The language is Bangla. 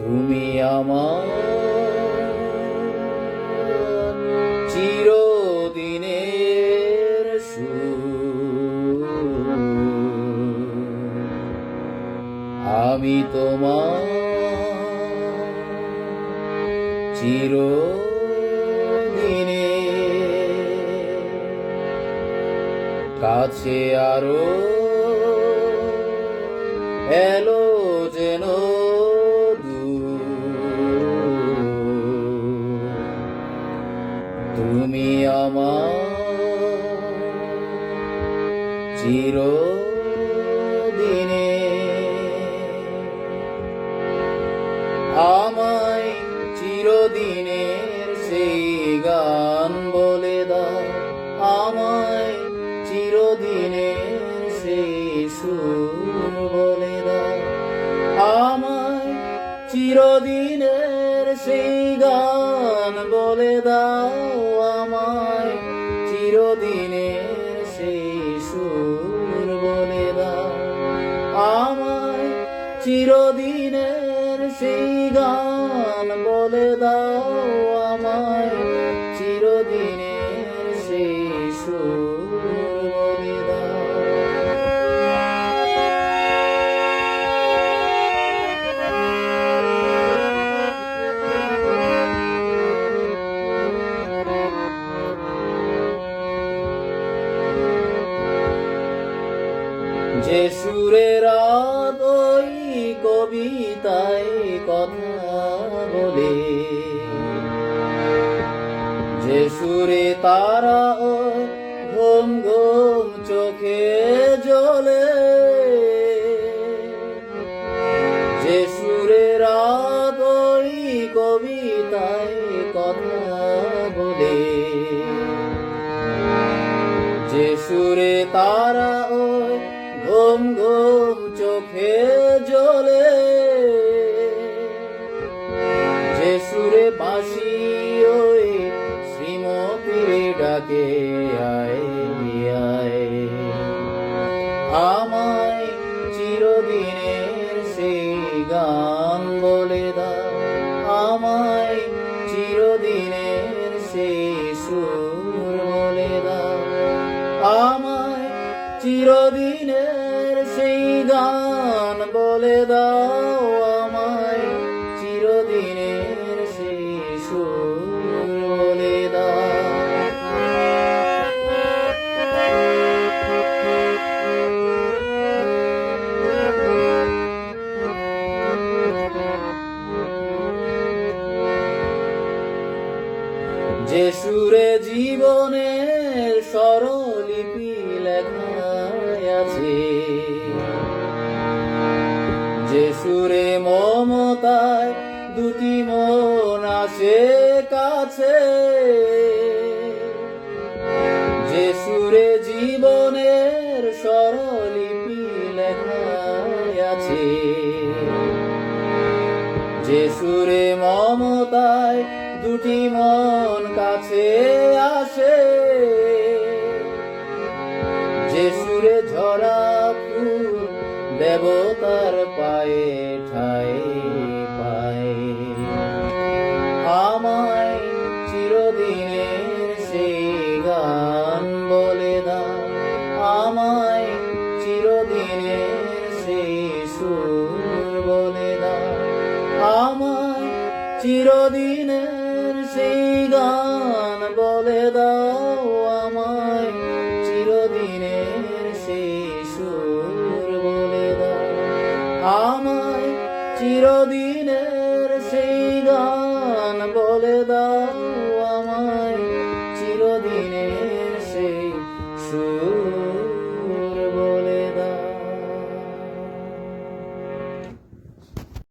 তুমি আমার চিরদিনের সুর, আমি তোমার চিরদিনে কাছে আরো এলো যেন তুমি আমার চিরদিনে আমায় চিরদিনের সেই গান বলে দাও, আমায় চিরদিনের সেই সুর বলে দাও, আমায় চিরদিনের সেই গান বলে দাও, আমায় চিরদিনের সেই সুর বলে দাও, আমায় চিরদিনের সেই গান বলে দাও, আমায় চিরদিনের সেই সুর বলে দাও। যে সুরের ওই কবিতায় কথা বলে, যে সুরে তারা ওই ঘুম ঘুম চোখে জ্বলে, যে সুরের ওই কবিতায় কথা বলে, যে সুরে তারা ওই ঘুম ঘুম চোখে জ্বলে, যে সুরে বাঁশি ওই শ্রীমতীর ডাকে আয় আয়, আমায় চিরদিনের সেই গান বলে দাও, আমায় চিরদিনের সেই সুর বলে দাও, আমায় চিরদিনের সেই গান বলে দাও, আমায় চিরদিনের সেই সুর বলে দাও। যে সুরে জীবনের স্বরলিপি লেখা আছে, যে সুরে মমতায় দুটি মন আসে কাছে, যে সুরে জীবনের স্বরলিপি লেখা আছে, যে সুরে মমতায় দুটি মন কাছে আসে, যে সুরে ঝরা ফুল দেবতার পায়ে ঠাই পায়, আমায় চিরদিনের সেই গান বলে দাও, আমায় চিরদিনের সেই সুর বলে দাও, আমায় চিরদিনের সেই গান বলে দাও, আমায় চিরদিনের সেই সুর বলে দাও, আমায় চিরদিনের সেই গান বলে দাও,